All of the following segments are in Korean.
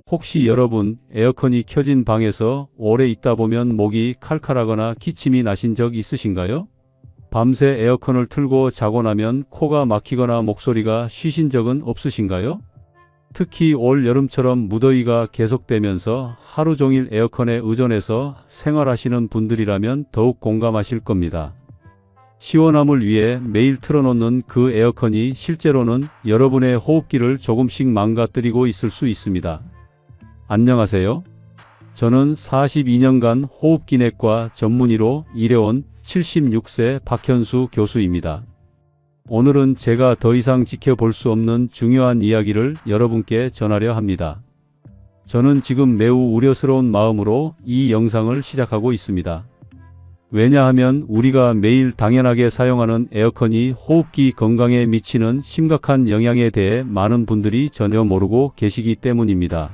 혹시 여러분 에어컨이 켜진 방에서 오래 있다 보면 목이 칼칼하거나 기침이 나신 적 있으신가요? 밤새 에어컨을 틀고 자고 나면 코가 막히거나 목소리가 쉬신 적은 없으신가요? 특히 올 여름처럼 무더위가 계속되면서 하루 종일 에어컨에 의존해서 생활하시는 분들이라면 더욱 공감하실 겁니다. 시원함을 위해 매일 틀어놓는 그 에어컨이 실제로는 여러분의 호흡기를 조금씩 망가뜨리고 있을 수 있습니다. 안녕하세요. 저는 42년간 호흡기내과 전문의로 일해온 76세 박현수 교수입니다. 오늘은 제가 더 이상 지켜볼 수 없는 중요한 이야기를 여러분께 전하려 합니다. 저는 지금 매우 우려스러운 마음으로 이 영상을 시작하고 있습니다. 왜냐하면 우리가 매일 당연하게 사용하는 에어컨이 호흡기 건강에 미치는 심각한 영향에 대해 많은 분들이 전혀 모르고 계시기 때문입니다.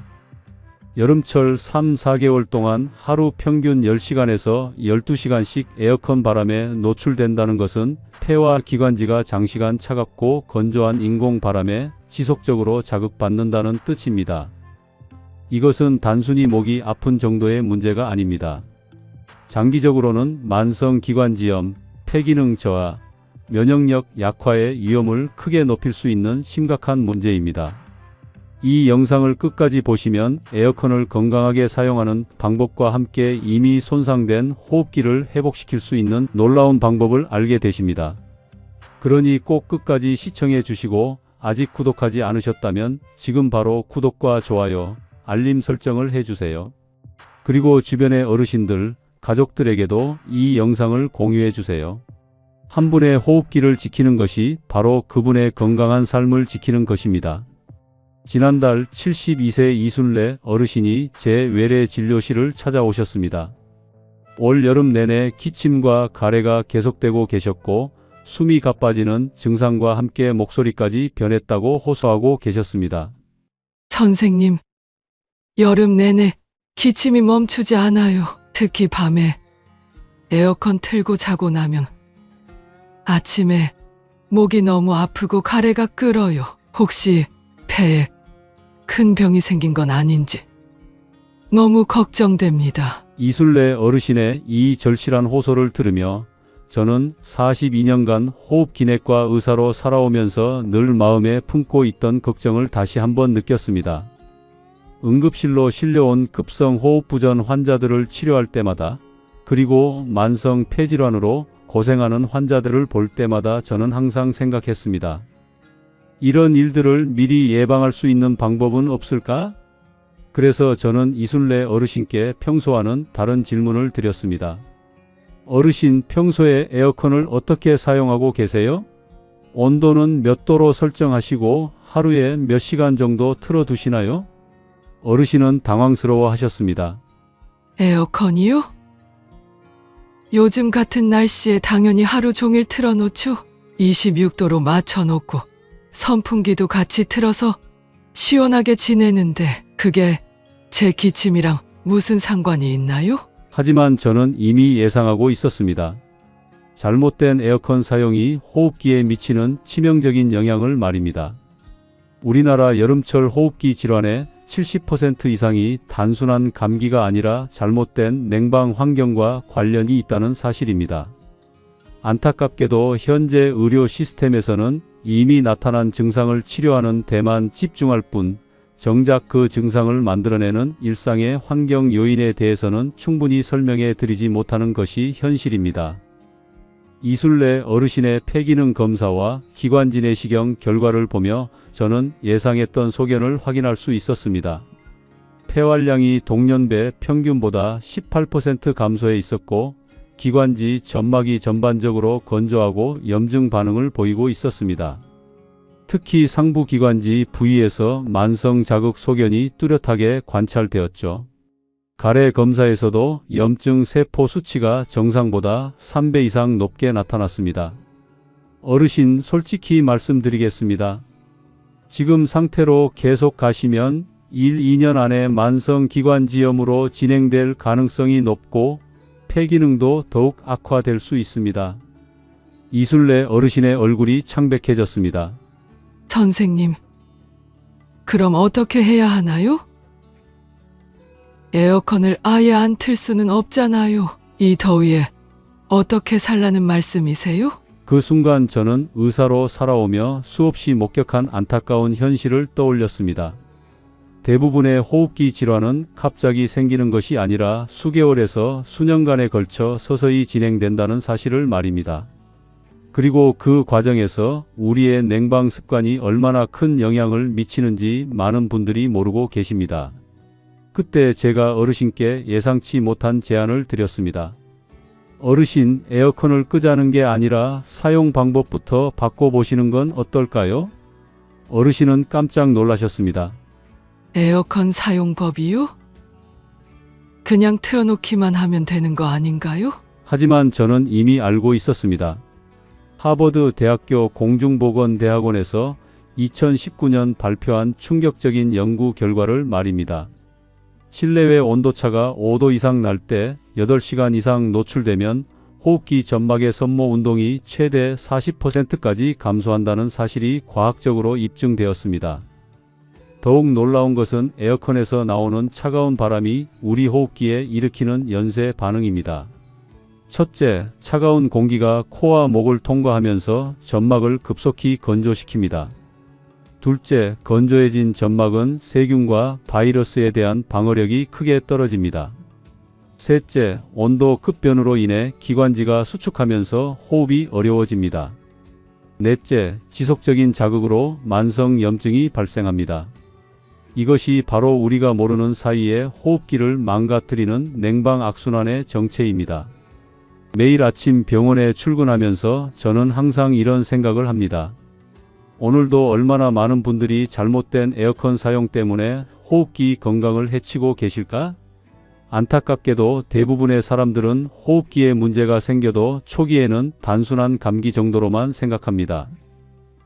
여름철 3, 4개월 동안 하루 평균 10시간에서 12시간씩 에어컨 바람에 노출된다는 것은 폐와 기관지가 장시간 차갑고 건조한 인공 바람에 지속적으로 자극받는다는 뜻입니다. 이것은 단순히 목이 아픈 정도의 문제가 아닙니다. 장기적으로는 만성 기관지염, 폐기능 저하, 면역력 약화의 위험을 크게 높일 수 있는 심각한 문제입니다. 이 영상을 끝까지 보시면 에어컨을 건강하게 사용하는 방법과 함께 이미 손상된 호흡기를 회복시킬 수 있는 놀라운 방법을 알게 되십니다. 그러니 꼭 끝까지 시청해 주시고 아직 구독하지 않으셨다면 지금 바로 구독과 좋아요, 알림 설정을 해주세요. 그리고 주변의 어르신들, 가족들에게도 이 영상을 공유해 주세요. 한 분의 호흡기를 지키는 것이 바로 그분의 건강한 삶을 지키는 것입니다. 지난달 72세 이순례 어르신이 제 외래 진료실을 찾아오셨습니다. 올 여름 내내 기침과 가래가 계속되고 계셨고 숨이 가빠지는 증상과 함께 목소리까지 변했다고 호소하고 계셨습니다. 선생님, 여름 내내 기침이 멈추지 않아요. 특히 밤에 에어컨 틀고 자고 나면 아침에 목이 너무 아프고 가래가 끓어요. 혹시 폐에 큰 병이 생긴 건 아닌지 너무 걱정됩니다. 이순례 어르신의 이 절실한 호소를 들으며 저는 42년간 호흡기내과 의사로 살아오면서 늘 마음에 품고 있던 걱정을 다시 한번 느꼈습니다. 응급실로 실려온 급성호흡부전 환자들을 치료할 때마다 그리고 만성 폐질환으로 고생하는 환자들을 볼 때마다 저는 항상 생각했습니다. 이런 일들을 미리 예방할 수 있는 방법은 없을까? 그래서 저는 이순례 어르신께 평소와는 다른 질문을 드렸습니다. 어르신, 평소에 에어컨을 어떻게 사용하고 계세요? 온도는 몇 도로 설정하시고 하루에 몇 시간 정도 틀어두시나요? 어르신은 당황스러워 하셨습니다. 에어컨이요? 요즘 같은 날씨에 당연히 하루 종일 틀어놓죠. 26도로 맞춰놓고 선풍기도 같이 틀어서 시원하게 지내는데 그게 제 기침이랑 무슨 상관이 있나요? 하지만 저는 이미 예상하고 있었습니다. 잘못된 에어컨 사용이 호흡기에 미치는 치명적인 영향을 말입니다. 우리나라 여름철 호흡기 질환의 70% 이상이 단순한 감기가 아니라 잘못된 냉방 환경과 관련이 있다는 사실입니다. 안타깝게도 현재 의료 시스템에서는 이미 나타난 증상을 치료하는 데만 집중할 뿐 정작 그 증상을 만들어내는 일상의 환경 요인에 대해서는 충분히 설명해 드리지 못하는 것이 현실입니다. 이순례 어르신의 폐기능 검사와 기관지 내시경 결과를 보며 저는 예상했던 소견을 확인할 수 있었습니다. 폐활량이 동년배 평균보다 18% 감소해 있었고 기관지 점막이 전반적으로 건조하고 염증 반응을 보이고 있었습니다. 특히 상부 기관지 부위에서 만성 자극 소견이 뚜렷하게 관찰되었죠. 가래 검사에서도 염증 세포 수치가 정상보다 3배 이상 높게 나타났습니다. 어르신, 솔직히 말씀드리겠습니다. 지금 상태로 계속 가시면 1, 2년 안에 만성 기관지염으로 진행될 가능성이 높고 폐기능도 더욱 악화될 수 있습니다. 이순례 어르신의 얼굴이 창백해졌습니다. 선생님, 그럼 어떻게 해야 하나요? 에어컨을 아예 안 틀 수는 없잖아요. 이 더위에 어떻게 살라는 말씀이세요? 그 순간 저는 의사로 살아오며 수없이 목격한 안타까운 현실을 떠올렸습니다. 대부분의 호흡기 질환은 갑자기 생기는 것이 아니라 수개월에서 수년간에 걸쳐 서서히 진행된다는 사실을 말입니다. 그리고 그 과정에서 우리의 냉방 습관이 얼마나 큰 영향을 미치는지 많은 분들이 모르고 계십니다. 그때 제가 어르신께 예상치 못한 제안을 드렸습니다. 어르신, 에어컨을 끄자는 게 아니라 사용 방법부터 바꿔보시는 건 어떨까요? 어르신은 깜짝 놀라셨습니다. 에어컨 사용법이요? 그냥 틀어놓기만 하면 되는 거 아닌가요? 하지만 저는 이미 알고 있었습니다. 하버드 대학교 공중보건대학원에서 2019년 발표한 충격적인 연구 결과를 말입니다. 실내외 온도차가 5도 이상 날 때 8시간 이상 노출되면 호흡기 점막의 섬모 운동이 최대 40%까지 감소한다는 사실이 과학적으로 입증되었습니다. 더욱 놀라운 것은 에어컨에서 나오는 차가운 바람이 우리 호흡기에 일으키는 연쇄 반응입니다. 첫째, 차가운 공기가 코와 목을 통과하면서 점막을 급속히 건조시킵니다. 둘째, 건조해진 점막은 세균과 바이러스에 대한 방어력이 크게 떨어집니다. 셋째, 온도 급변으로 인해 기관지가 수축하면서 호흡이 어려워집니다. 넷째, 지속적인 자극으로 만성 염증이 발생합니다. 이것이 바로 우리가 모르는 사이에 호흡기를 망가뜨리는 냉방 악순환의 정체입니다. 매일 아침 병원에 출근하면서 저는 항상 이런 생각을 합니다. 오늘도 얼마나 많은 분들이 잘못된 에어컨 사용 때문에 호흡기 건강을 해치고 계실까? 안타깝게도 대부분의 사람들은 호흡기에 문제가 생겨도 초기에는 단순한 감기 정도로만 생각합니다.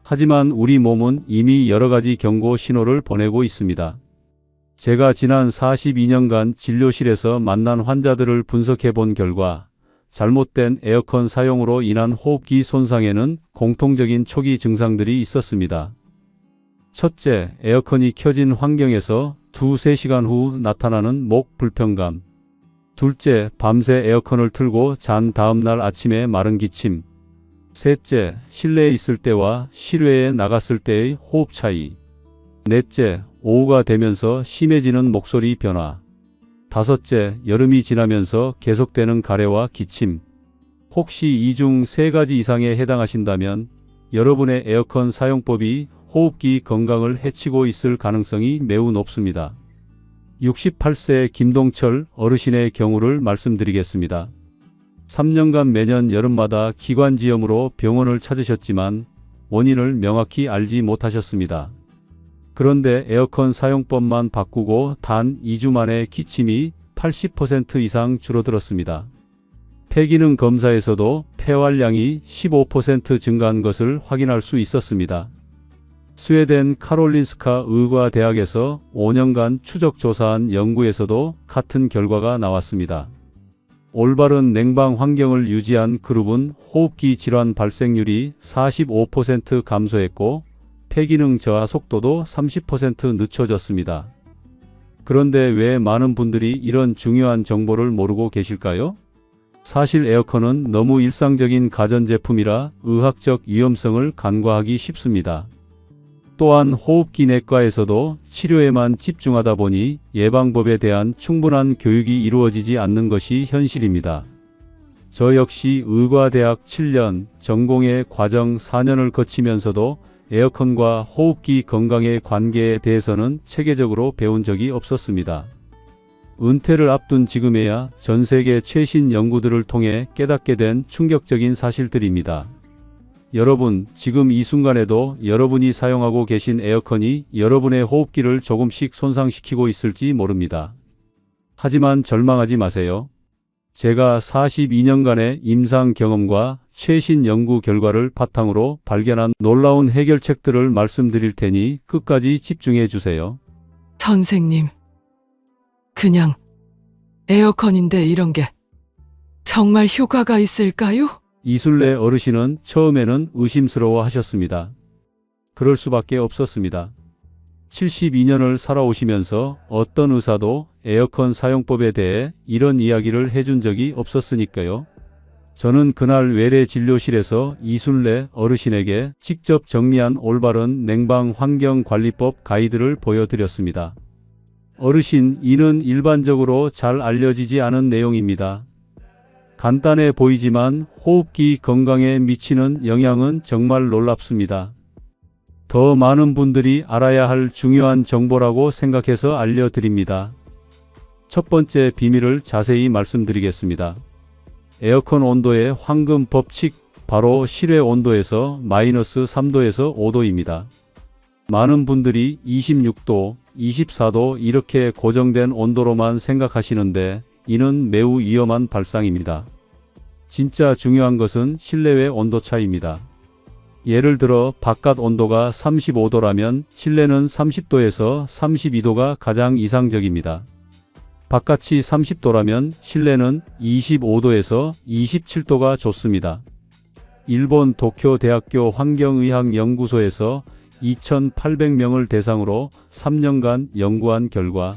하지만 우리 몸은 이미 여러 가지 경고 신호를 보내고 있습니다. 제가 지난 42년간 진료실에서 만난 환자들을 분석해 본 결과 잘못된 에어컨 사용으로 인한 호흡기 손상에는 공통적인 초기 증상들이 있었습니다. 첫째, 에어컨이 켜진 환경에서 2-3시간 후 나타나는 목 불편감. 둘째, 밤새 에어컨을 틀고 잔 다음 날 아침에 마른 기침. 셋째, 실내에 있을 때와 실외에 나갔을 때의 호흡 차이. 넷째, 오후가 되면서 심해지는 목소리 변화. 다섯째, 여름이 지나면서 계속되는 가래와 기침. 혹시 이 중 3가지 이상에 해당하신다면 여러분의 에어컨 사용법이 호흡기 건강을 해치고 있을 가능성이 매우 높습니다. 68세 김동철 어르신의 경우를 말씀드리겠습니다. 3년간 매년 여름마다 기관지염으로 병원을 찾으셨지만 원인을 명확히 알지 못하셨습니다. 그런데 에어컨 사용법만 바꾸고 단 2주 만에 기침이 80% 이상 줄어들었습니다. 폐기능 검사에서도 폐활량이 15% 증가한 것을 확인할 수 있었습니다. 스웨덴 카롤린스카 의과대학에서 5년간 추적 조사한 연구에서도 같은 결과가 나왔습니다. 올바른 냉방 환경을 유지한 그룹은 호흡기 질환 발생률이 45% 감소했고 폐기능 저하 속도도 30% 늦춰졌습니다. 그런데 왜 많은 분들이 이런 중요한 정보를 모르고 계실까요? 사실 에어컨은 너무 일상적인 가전제품이라 의학적 위험성을 간과하기 쉽습니다. 또한 호흡기 내과에서도 치료에만 집중하다 보니 예방법에 대한 충분한 교육이 이루어지지 않는 것이 현실입니다. 저 역시 의과대학 7년, 전공의 과정 4년을 거치면서도 에어컨과 호흡기 건강의 관계에 대해서는 체계적으로 배운 적이 없었습니다. 은퇴를 앞둔 지금에야 전 세계 최신 연구들을 통해 깨닫게 된 충격적인 사실들입니다. 여러분, 지금 이 순간에도 여러분이 사용하고 계신 에어컨이 여러분의 호흡기를 조금씩 손상시키고 있을지 모릅니다. 하지만 절망하지 마세요. 제가 42년간의 임상 경험과 최신 연구 결과를 바탕으로 발견한 놀라운 해결책들을 말씀드릴 테니 끝까지 집중해 주세요. 선생님, 그냥 에어컨인데 이런 게 정말 효과가 있을까요? 이술래 어르신은 처음에는 의심스러워 하셨습니다. 그럴 수밖에 없었습니다. 72년을 살아오시면서 어떤 의사도 에어컨 사용법에 대해 이런 이야기를 해준 적이 없었으니까요. 저는 그날 외래 진료실에서 이순례 어르신에게 직접 정리한 올바른 냉방 환경 관리법 가이드를 보여드렸습니다. 어르신, 이는 일반적으로 잘 알려지지 않은 내용입니다. 간단해 보이지만 호흡기 건강에 미치는 영향은 정말 놀랍습니다. 더 많은 분들이 알아야 할 중요한 정보라고 생각해서 알려드립니다. 첫 번째 비밀을 자세히 말씀드리겠습니다. 에어컨 온도의 황금 법칙, 바로 실외 온도에서 마이너스 3도에서 5도입니다. 많은 분들이 26도, 24도 이렇게 고정된 온도로만 생각하시는데 이는 매우 위험한 발상입니다. 진짜 중요한 것은 실내외 온도 차이입니다. 예를 들어 바깥 온도가 35도라면 실내는 30도에서 32도가 가장 이상적입니다. 바깥이 30도라면 실내는 25도에서 27도가 좋습니다. 일본 도쿄 대학교 환경의학연구소에서 2,800명을 대상으로 3년간 연구한 결과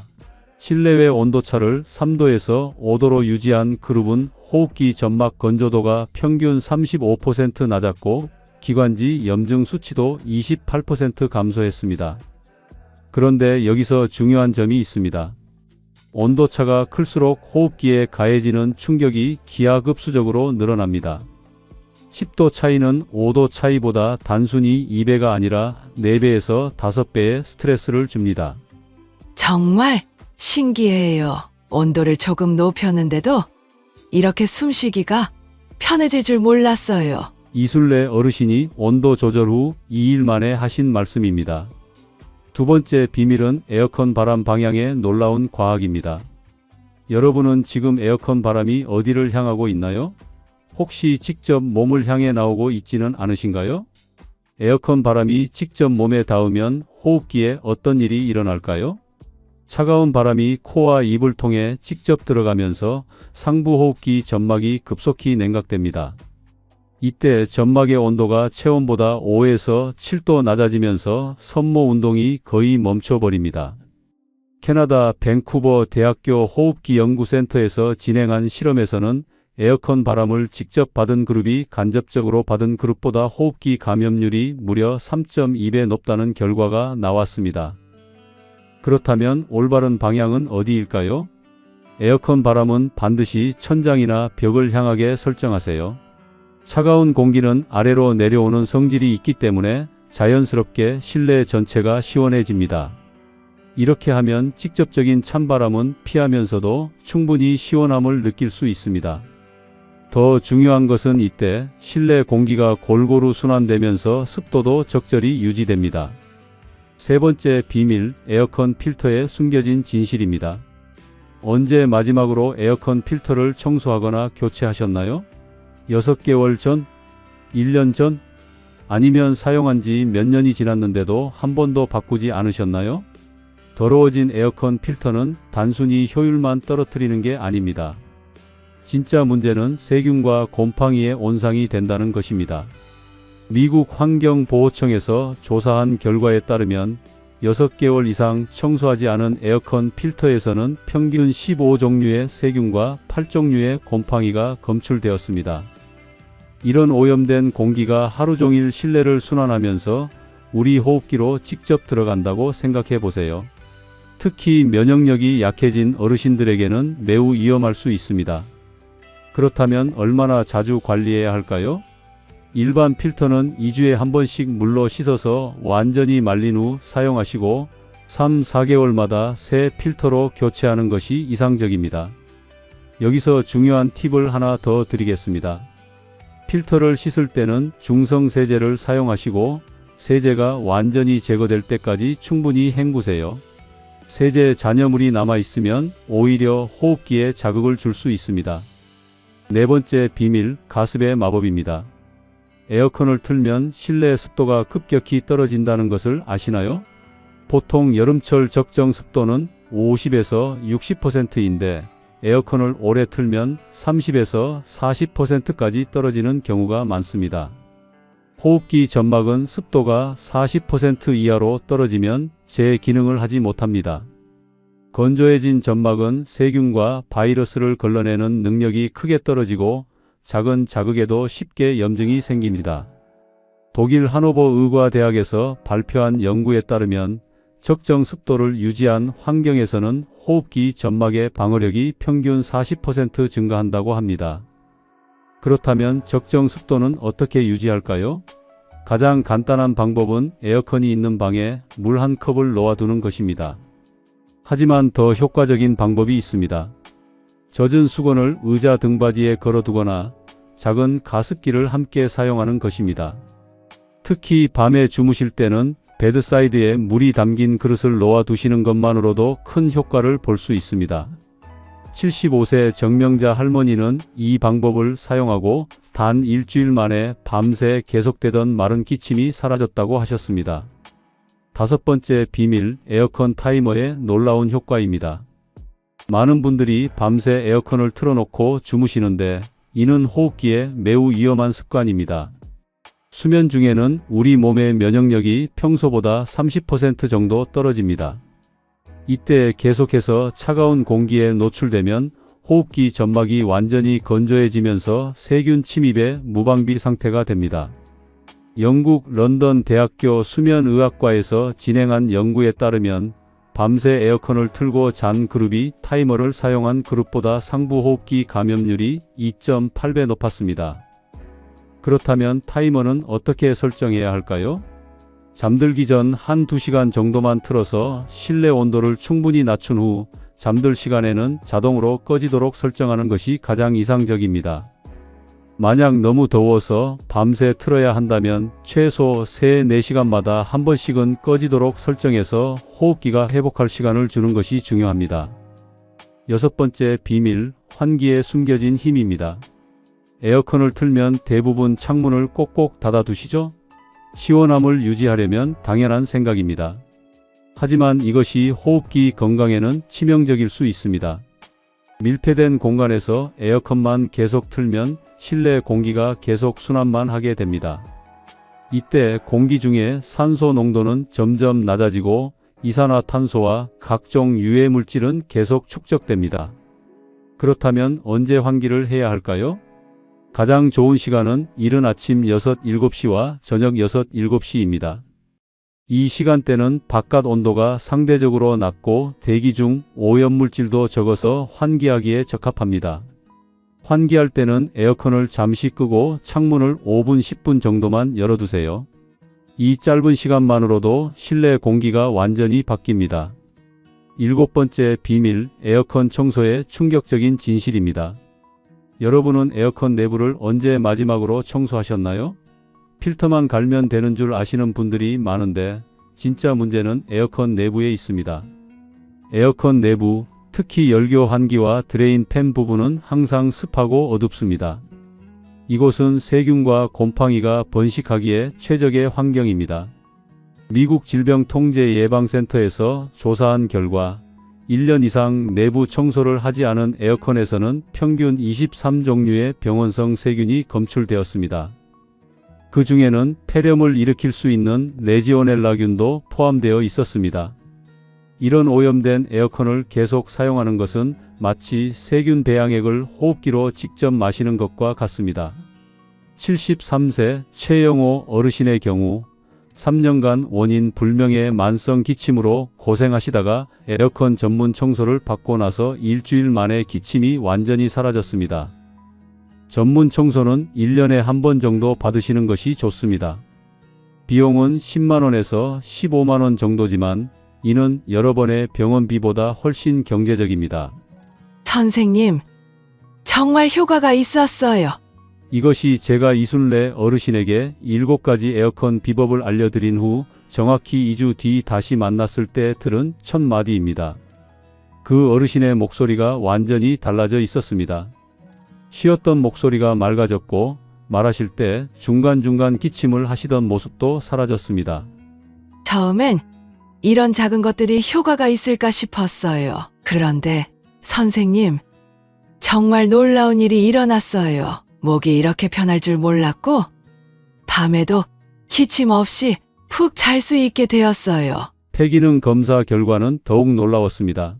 실내외 온도차를 3도에서 5도로 유지한 그룹은 호흡기 점막 건조도가 평균 35% 낮았고 기관지 염증 수치도 28% 감소했습니다. 그런데 여기서 중요한 점이 있습니다. 온도차가 클수록 호흡기에 가해지는 충격이 기하급수적으로 늘어납니다. 10도 차이는 5도 차이보다 단순히 2배가 아니라 4배에서 5배의 스트레스를 줍니다. 정말 신기해요. 온도를 조금 높였는데도 이렇게 숨쉬기가 편해질 줄 몰랐어요. 이순례 어르신이 온도 조절 후 2일 만에 하신 말씀입니다. 두 번째 비밀은 에어컨 바람 방향의 놀라운 과학입니다. 여러분은 지금 에어컨 바람이 어디를 향하고 있나요? 혹시 직접 몸을 향해 나오고 있지는 않으신가요? 에어컨 바람이 직접 몸에 닿으면 호흡기에 어떤 일이 일어날까요? 차가운 바람이 코와 입을 통해 직접 들어가면서 상부 호흡기 점막이 급속히 냉각됩니다. 이때 점막의 온도가 체온보다 5에서 7도 낮아지면서 섬모 운동이 거의 멈춰버립니다. 캐나다 밴쿠버 대학교 호흡기 연구센터에서 진행한 실험에서는 에어컨 바람을 직접 받은 그룹이 간접적으로 받은 그룹보다 호흡기 감염률이 무려 3.2배 높다는 결과가 나왔습니다. 그렇다면 올바른 방향은 어디일까요? 에어컨 바람은 반드시 천장이나 벽을 향하게 설정하세요. 차가운 공기는 아래로 내려오는 성질이 있기 때문에 자연스럽게 실내 전체가 시원해집니다. 이렇게 하면 직접적인 찬바람은 피하면서도 충분히 시원함을 느낄 수 있습니다. 더 중요한 것은 이때 실내 공기가 골고루 순환되면서 습도도 적절히 유지됩니다. 세 번째 비밀, 에어컨 필터에 숨겨진 진실입니다. 언제 마지막으로 에어컨 필터를 청소하거나 교체하셨나요? 6개월 전? 1년 전? 아니면 사용한 지 몇 년이 지났는데도 한 번도 바꾸지 않으셨나요? 더러워진 에어컨 필터는 단순히 효율만 떨어뜨리는 게 아닙니다. 진짜 문제는 세균과 곰팡이의 온상이 된다는 것입니다. 미국 환경보호청에서 조사한 결과에 따르면 6개월 이상 청소하지 않은 에어컨 필터에서는 평균 15종류의 세균과 8종류의 곰팡이가 검출되었습니다. 이런 오염된 공기가 하루 종일 실내를 순환하면서 우리 호흡기로 직접 들어간다고 생각해 보세요. 특히 면역력이 약해진 어르신들에게는 매우 위험할 수 있습니다. 그렇다면 얼마나 자주 관리해야 할까요? 일반 필터는 2주에 한 번씩 물로 씻어서 완전히 말린 후 사용하시고 3, 4개월마다 새 필터로 교체하는 것이 이상적입니다. 여기서 중요한 팁을 하나 더 드리겠습니다. 필터를 씻을 때는 중성 세제를 사용하시고 세제가 완전히 제거될 때까지 충분히 헹구세요. 세제 잔여물이 남아있으면 오히려 호흡기에 자극을 줄 수 있습니다. 네 번째 비밀, 가습의 마법입니다. 에어컨을 틀면 실내 습도가 급격히 떨어진다는 것을 아시나요? 보통 여름철 적정 습도는 50에서 60%인데 에어컨을 오래 틀면 30에서 40%까지 떨어지는 경우가 많습니다. 호흡기 점막은 습도가 40% 이하로 떨어지면 제 기능을 하지 못합니다. 건조해진 점막은 세균과 바이러스를 걸러내는 능력이 크게 떨어지고 작은 자극에도 쉽게 염증이 생깁니다. 독일 하노버 의과대학에서 발표한 연구에 따르면 적정 습도를 유지한 환경에서는 호흡기 점막의 방어력이 평균 40% 증가한다고 합니다. 그렇다면 적정 습도는 어떻게 유지할까요? 가장 간단한 방법은 에어컨이 있는 방에 물 한 컵을 놓아두는 것입니다. 하지만 더 효과적인 방법이 있습니다. 젖은 수건을 의자 등받이에 걸어두거나 작은 가습기를 함께 사용하는 것입니다. 특히 밤에 주무실 때는 베드사이드에 물이 담긴 그릇을 놓아두시는 것만으로도 큰 효과를 볼 수 있습니다. 75세 정명자 할머니는 이 방법을 사용하고 단 일주일 만에 밤새 계속되던 마른 기침이 사라졌다고 하셨습니다. 5번째 비밀, 에어컨 타이머의 놀라운 효과입니다. 많은 분들이 밤새 에어컨을 틀어놓고 주무시는데 이는 호흡기에 매우 위험한 습관입니다. 수면 중에는 우리 몸의 면역력이 평소보다 30% 정도 떨어집니다. 이때 계속해서 차가운 공기에 노출되면 호흡기 점막이 완전히 건조해지면서 세균 침입에 무방비 상태가 됩니다. 영국 런던 대학교 수면의학과에서 진행한 연구에 따르면 밤새 에어컨을 틀고 잔 그룹이 타이머를 사용한 그룹보다 상부 호흡기 감염률이 2.8배 높았습니다. 그렇다면 타이머는 어떻게 설정해야 할까요? 잠들기 전 1~2시간 정도만 틀어서 실내 온도를 충분히 낮춘 후 잠들 시간에는 자동으로 꺼지도록 설정하는 것이 가장 이상적입니다. 만약 너무 더워서 밤새 틀어야 한다면 최소 3~4시간마다 한 번씩은 꺼지도록 설정해서 호흡기가 회복할 시간을 주는 것이 중요합니다. 6번째 비밀, 환기에 숨겨진 힘입니다. 에어컨을 틀면 대부분 창문을 꼭꼭 닫아두시죠? 시원함을 유지하려면 당연한 생각입니다. 하지만 이것이 호흡기 건강에는 치명적일 수 있습니다. 밀폐된 공간에서 에어컨만 계속 틀면 실내 공기가 계속 순환만 하게 됩니다. 이때 공기 중에 산소 농도는 점점 낮아지고 이산화탄소와 각종 유해 물질은 계속 축적됩니다. 그렇다면 언제 환기를 해야 할까요? 가장 좋은 시간은 이른 아침 6, 7시와 저녁 6, 7시입니다. 이 시간대는 바깥 온도가 상대적으로 낮고 대기 중 오염물질도 적어서 환기하기에 적합합니다. 환기할 때는 에어컨을 잠시 끄고 창문을 5분, 10분 정도만 열어두세요. 이 짧은 시간만으로도 실내 공기가 완전히 바뀝니다. 7번째 비밀, 에어컨 청소의 충격적인 진실입니다. 여러분은 에어컨 내부를 언제 마지막으로 청소하셨나요? 필터만 갈면 되는 줄 아시는 분들이 많은데 진짜 문제는 에어컨 내부에 있습니다. 에어컨 내부, 특히 열교 환기와 드레인 팬 부분은 항상 습하고 어둡습니다. 이곳은 세균과 곰팡이가 번식하기에 최적의 환경입니다. 미국 질병통제예방센터에서 조사한 결과 1년 이상 내부 청소를 하지 않은 에어컨에서는 평균 23종류의 병원성 세균이 검출되었습니다. 그 중에는 폐렴을 일으킬 수 있는 레지오넬라균도 포함되어 있었습니다. 이런 오염된 에어컨을 계속 사용하는 것은 마치 세균 배양액을 호흡기로 직접 마시는 것과 같습니다. 73세 최영호 어르신의 경우 3년간 원인 불명의 만성 기침으로 고생하시다가 에어컨 전문 청소를 받고 나서 일주일 만에 기침이 완전히 사라졌습니다. 전문 청소는 1년에 한 번 정도 받으시는 것이 좋습니다. 비용은 10만원에서 15만원 정도지만 이는 여러 번의 병원비보다 훨씬 경제적입니다. 선생님, 정말 효과가 있었어요. 이것이 제가 이순례 어르신에게 7가지 에어컨 비법을 알려드린 후 정확히 2주 뒤 다시 만났을 때 들은 첫 마디입니다. 그 어르신의 목소리가 완전히 달라져 있었습니다. 쉬었던 목소리가 맑아졌고 말하실 때 중간중간 기침을 하시던 모습도 사라졌습니다. 처음엔 이런 작은 것들이 효과가 있을까 싶었어요. 그런데 선생님, 정말 놀라운 일이 일어났어요. 목이 이렇게 편할 줄 몰랐고 밤에도 기침 없이 푹 잘 수 있게 되었어요. 폐기능 검사 결과는 더욱 놀라웠습니다.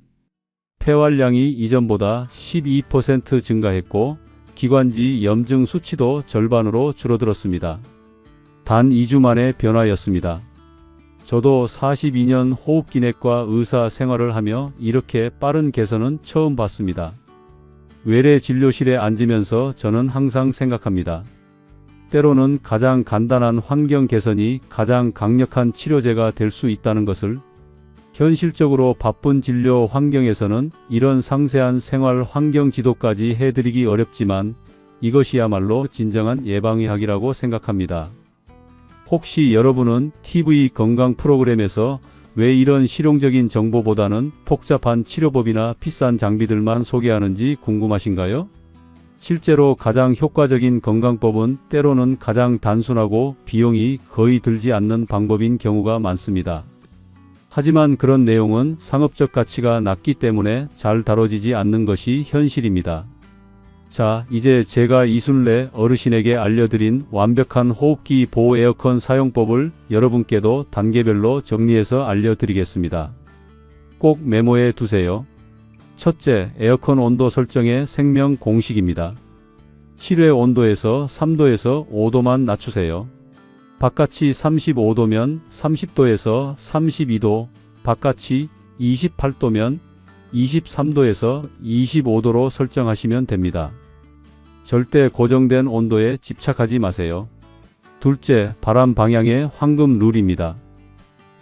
폐활량이 이전보다 12% 증가했고 기관지 염증 수치도 절반으로 줄어들었습니다. 단 2주 만의 변화였습니다. 저도 42년 호흡기내과 의사 생활을 하며 이렇게 빠른 개선은 처음 봤습니다. 외래 진료실에 앉으면서 저는 항상 생각합니다. 때로는 가장 간단한 환경 개선이 가장 강력한 치료제가 될 수 있다는 것을. 현실적으로 바쁜 진료 환경에서는 이런 상세한 생활 환경 지도까지 해드리기 어렵지만 이것이야말로 진정한 예방의학이라고 생각합니다. 혹시 여러분은 TV 건강 프로그램에서 왜 이런 실용적인 정보보다는 복잡한 치료법이나 비싼 장비들만 소개하는지 궁금하신가요? 실제로 가장 효과적인 건강법은 때로는 가장 단순하고 비용이 거의 들지 않는 방법인 경우가 많습니다. 하지만 그런 내용은 상업적 가치가 낮기 때문에 잘 다뤄지지 않는 것이 현실입니다. 자, 이제 제가 이순례 어르신에게 알려드린 완벽한 호흡기 보호 에어컨 사용법을 여러분께도 단계별로 정리해서 알려드리겠습니다. 꼭 메모해 두세요. 첫째, 에어컨 온도 설정의 생명 공식입니다. 실외 온도에서 3도에서 5도만 낮추세요. 바깥이 35도면 30도에서 32도, 바깥이 28도면 23도에서 25도로 설정하시면 됩니다. 절대 고정된 온도에 집착하지 마세요. 둘째, 바람 방향의 황금 룰입니다.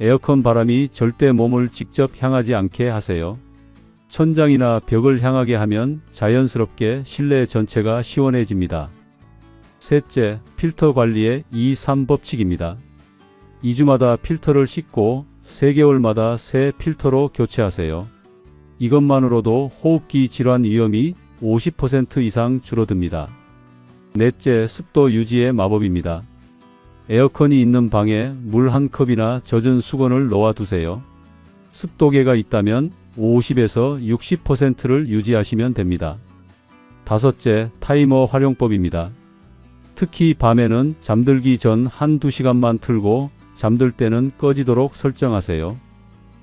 에어컨 바람이 절대 몸을 직접 향하지 않게 하세요. 천장이나 벽을 향하게 하면 자연스럽게 실내 전체가 시원해집니다. 셋째, 필터 관리의 2-3법칙입니다. 2주마다 필터를 씻고 3개월마다 새 필터로 교체하세요. 이것만으로도 호흡기 질환 위험이 50% 이상 줄어듭니다. 넷째, 습도 유지의 마법입니다. 에어컨이 있는 방에 물 한 컵이나 젖은 수건을 놓아두세요. 습도계가 있다면 50에서 60%를 유지하시면 됩니다. 다섯째, 타이머 활용법입니다. 특히 밤에는 잠들기 전 1-2시간만 틀고 잠들 때는 꺼지도록 설정하세요.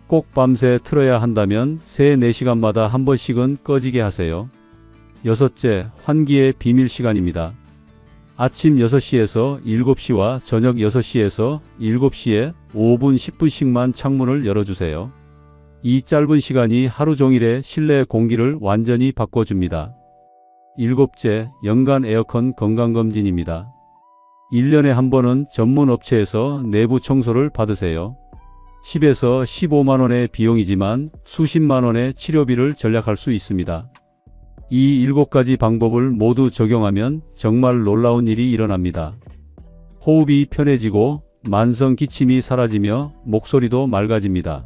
꼭 밤새 틀어야 한다면 3-4시간마다 한 번씩은 꺼지게 하세요. 여섯째, 환기의 비밀 시간입니다. 아침 6시에서 7시와 저녁 6시에서 7시에 5분 10분씩만 창문을 열어주세요. 이 짧은 시간이 하루 종일의 실내 공기를 완전히 바꿔줍니다. 일곱째, 연간 에어컨 건강검진입니다. 1년에 한 번은 전문 업체에서 내부 청소를 받으세요. 10에서 15만원의 비용이지만 수십만원의 치료비를 절약할 수 있습니다. 이 7가지 방법을 모두 적용하면 정말 놀라운 일이 일어납니다. 호흡이 편해지고 만성 기침이 사라지며 목소리도 맑아집니다.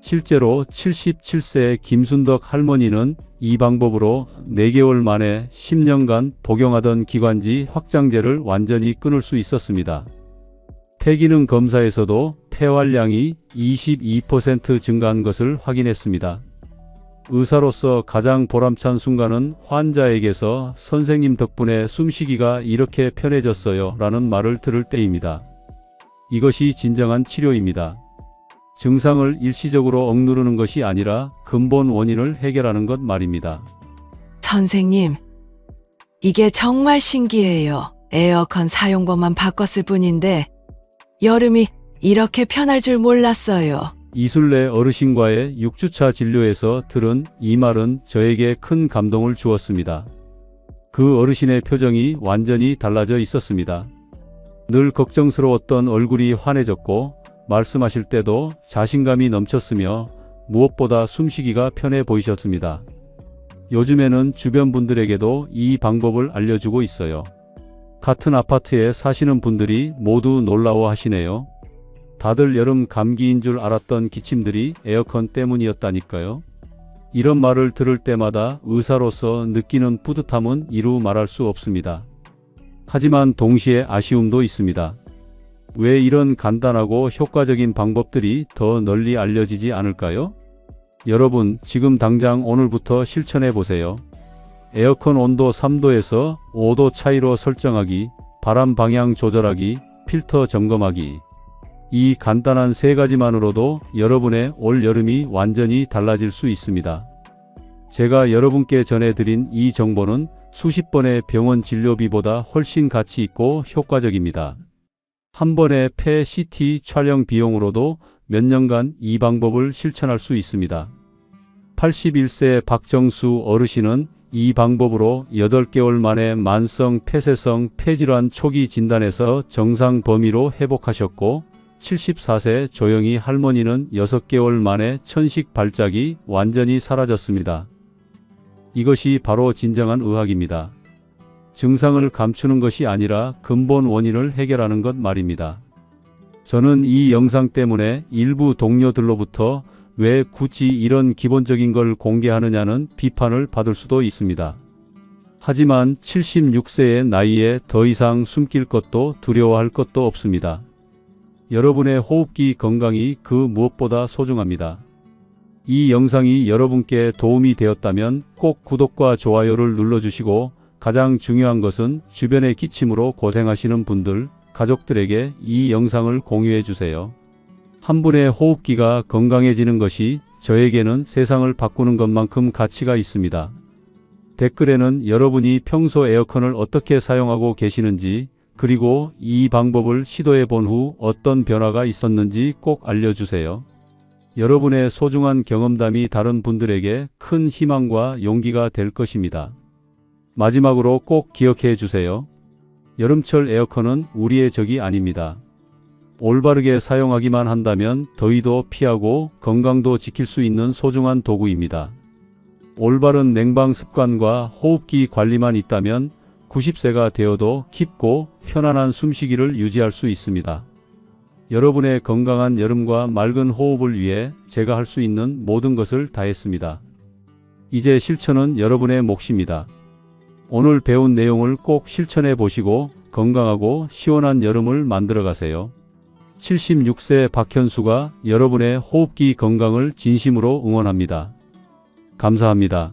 실제로 77세 김순덕 할머니는 이 방법으로 4개월 만에 10년간 복용하던 기관지 확장제를 완전히 끊을 수 있었습니다. 폐기능 검사에서도 폐활량이 22% 증가한 것을 확인했습니다. 의사로서 가장 보람찬 순간은 환자에게서 선생님 덕분에 숨쉬기가 이렇게 편해졌어요 라는 말을 들을 때입니다. 이것이 진정한 치료입니다. 증상을 일시적으로 억누르는 것이 아니라 근본 원인을 해결하는 것 말입니다. 선생님, 이게 정말 신기해요. 에어컨 사용법만 바꿨을 뿐인데 여름이 이렇게 편할 줄 몰랐어요. 이순례 어르신과의 6주차 진료에서 들은 이 말은 저에게 큰 감동을 주었습니다. 그 어르신의 표정이 완전히 달라져 있었습니다. 늘 걱정스러웠던 얼굴이 환해졌고 말씀하실 때도 자신감이 넘쳤으며 무엇보다 숨쉬기가 편해 보이셨습니다. 요즘에는 주변 분들에게도 이 방법을 알려주고 있어요. 같은 아파트에 사시는 분들이 모두 놀라워하시네요. 다들 여름 감기인 줄 알았던 기침들이 에어컨 때문이었다니까요. 이런 말을 들을 때마다 의사로서 느끼는 뿌듯함은 이루 말할 수 없습니다. 하지만 동시에 아쉬움도 있습니다. 왜 이런 간단하고 효과적인 방법들이 더 널리 알려지지 않을까요? 여러분, 지금 당장 오늘부터 실천해 보세요. 에어컨 온도 3도에서 5도 차이로 설정하기, 바람 방향 조절하기, 필터 점검하기. 이 간단한 3가지만으로도 여러분의 올 여름이 완전히 달라질 수 있습니다. 제가 여러분께 전해드린 이 정보는 수십 번의 병원 진료비보다 훨씬 가치 있고 효과적입니다. 한 번의 폐 CT 촬영 비용으로도 몇 년간 이 방법을 실천할 수 있습니다. 81세 박정수 어르신은 이 방법으로 8개월 만에 만성 폐쇄성 폐질환 초기 진단에서 정상 범위로 회복하셨고, 74세 조영희 할머니는 6개월 만에 천식 발작이 완전히 사라졌습니다. 이것이 바로 진정한 의학입니다. 증상을 감추는 것이 아니라 근본 원인을 해결하는 것 말입니다. 저는 이 영상 때문에 일부 동료들로부터 왜 굳이 이런 기본적인 걸 공개하느냐는 비판을 받을 수도 있습니다. 하지만 76세의 나이에 더 이상 숨길 것도 두려워할 것도 없습니다. 여러분의 호흡기 건강이 그 무엇보다 소중합니다. 이 영상이 여러분께 도움이 되었다면 꼭 구독과 좋아요를 눌러주시고, 가장 중요한 것은 주변에 기침으로 고생하시는 분들, 가족들에게 이 영상을 공유해 주세요. 한 분의 호흡기가 건강해지는 것이 저에게는 세상을 바꾸는 것만큼 가치가 있습니다. 댓글에는 여러분이 평소 에어컨을 어떻게 사용하고 계시는지, 그리고 이 방법을 시도해 본 후 어떤 변화가 있었는지 꼭 알려주세요. 여러분의 소중한 경험담이 다른 분들에게 큰 희망과 용기가 될 것입니다. 마지막으로 꼭 기억해 주세요. 여름철 에어컨은 우리의 적이 아닙니다. 올바르게 사용하기만 한다면 더위도 피하고 건강도 지킬 수 있는 소중한 도구입니다. 올바른 냉방 습관과 호흡기 관리만 있다면 90세가 되어도 깊고 편안한 숨쉬기를 유지할 수 있습니다. 여러분의 건강한 여름과 맑은 호흡을 위해 제가 할 수 있는 모든 것을 다했습니다. 이제 실천은 여러분의 몫입니다. 오늘 배운 내용을 꼭 실천해 보시고 건강하고 시원한 여름을 만들어 가세요. 76세 박현수가 여러분의 호흡기 건강을 진심으로 응원합니다. 감사합니다.